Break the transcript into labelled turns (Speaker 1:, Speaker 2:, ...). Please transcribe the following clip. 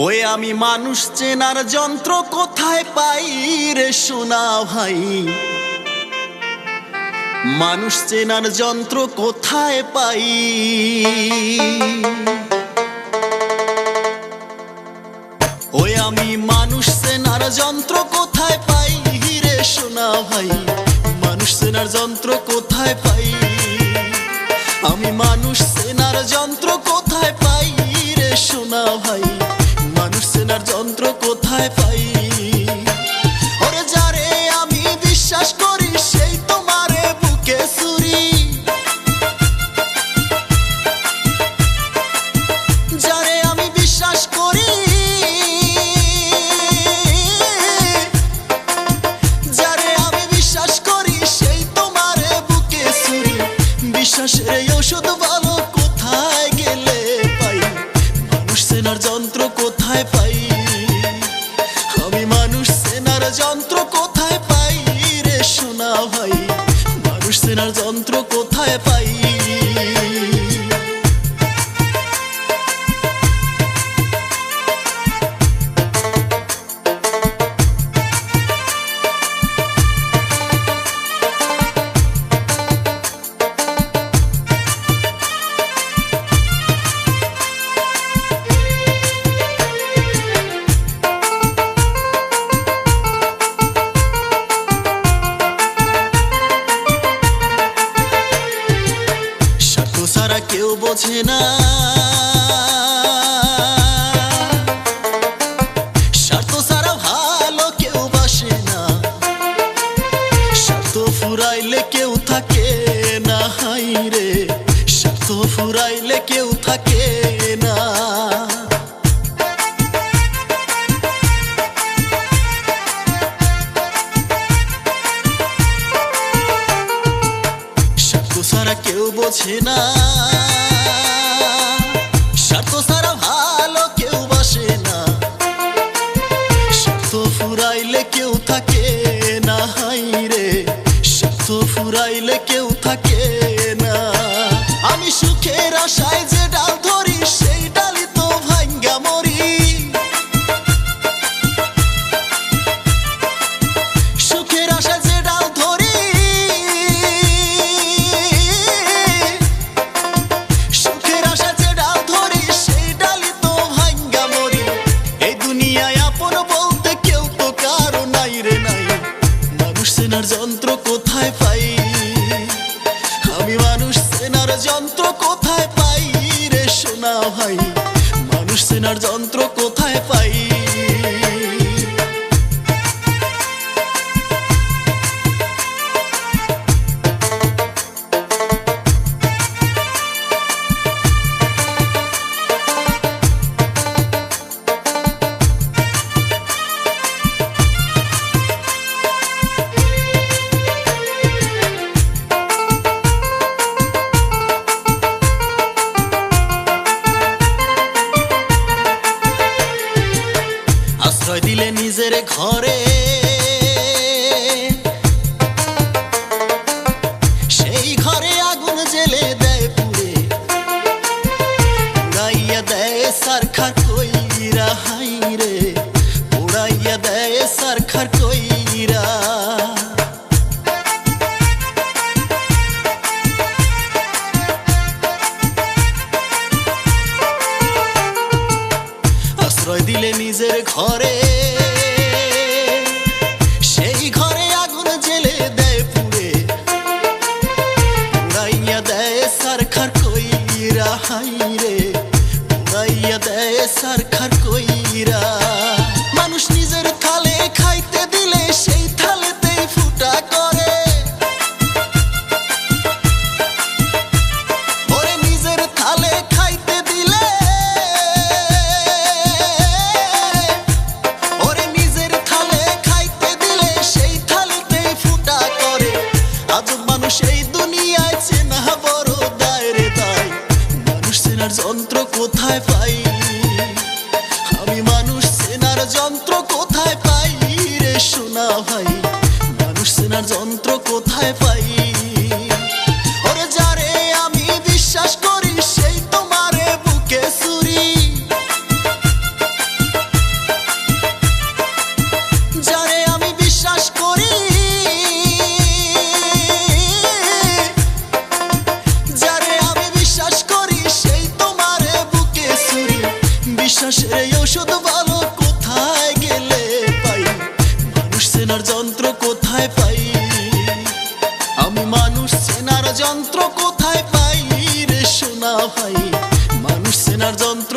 Speaker 1: ওই আমি মানুষ চেনার যন্ত্র কোথায় পাই রে সোনা ভাই, মানুষ চেনার যন্ত্র কোথায় পাই। ওই আমি মানুষ চেনার যন্ত্র কোথায় পাই রে সোনা ভাই, মানুষ চেনার যন্ত্র কোথায় পাই। আমি মানুষ চেনার যন্ত্র কোথায় পাই রে সোনা ভাই, মানুষ চেনার যন্ত্র কোথায় পাই। ওরে যারে আমি বিশ্বাস করি সেই তোমারে বুকে ছুরি, যারে আমি বিশ্বাস করি, যারে আমি বিশ্বাস করি সেই তোমারে বুকে ছুরি। বিশ্বাসের এই ওষুধ ভালো কোথায় গেলে পাই, মানুষ চেনার যন্ত্র কোথায় পাই। আমি মানুষ চেনার যন্ত্র কোথায় পাই রে সোনা ভাই, মানুষ চেনার যন্ত্র কোথায় পাই। সারা কেউ বোঝে না, স্বার্থ ছাড়া ভালো কেউ বাসে না, স্বার্থ ফুরাইলে কেউ থাকে না, হাই রে স্বার্থ ফুরাইলে কেউ থাকে না। স্বার্থ ছাড়া কেউ বোঝে না, স্বার্থ ছাড়া ভালো কেউ বাসে না, স্বার্থ ফুরাইলে কেউ থাকে না, হাই রে স্বার্থ ফুরাইলে কেউ থাকে না। আমি সুখের আশায় যে ডাল ধরি সেই ডালই তো ভাঙ্গা মরি, সুখের আশায় যে ডাল ধরি, সুখের আশায় যে ডাল ধরি সেই ডালই তো ভাঙ্গা মরি। এই দুনিয়ায় আপন বলতে কেউ তো কারো নাই রে নাই, মানুষ চেনার যন্ত্র কোথায় পাই। আমি মানুষ চেনার যন্ত্র কোথায় পাই রে সোনা ভাই, মানুষ চেনার যন্ত্র কোথায় পাই। আশ্রয় দিলে নিজের ঘরে, সেই ঘরে আগুন জ্বেলে দেয় পুড়ে, উড়াইয়া দেয় সারখার কইরা, হাই রে উড়াইয়া দেয় সারখার কইরা। আশ্রয় দিলে নিজের ঘরে, সেই ঘরে আগুন জ্বেলে দেয় পুড়ে, উড়াইয়া দেয় সারখার কইরা, হাই রে উড়াইয়া দেয় সারখার কইরা। মানুষ নিজের থালে খাইতে দিলে সেই থালেতেই ফুটা করে, ওরে নিজের থালে খাইতে দিলে, ওরে নিজের থালে খাইতে দিলে সেই থালেতেই ফুটা করে। আজব মানুষ এই দুনিয়ায় চেনা বড় দায় রে দায়, মানুষ চেনার যন্ত্র কোথায় পাই। আমি মানুষ চেনার যন্ত্র কোথায় পাই রে সোনা ভাই, মানুষ চেনার যন্ত্র কোথায় পাই। ওরে যারে আমি বিশ্বাস করি সেই তোমারে বুকে ছুরি, কোথায় পাই রে সোনা ভাই, মানুষ চেনার যন্ত্র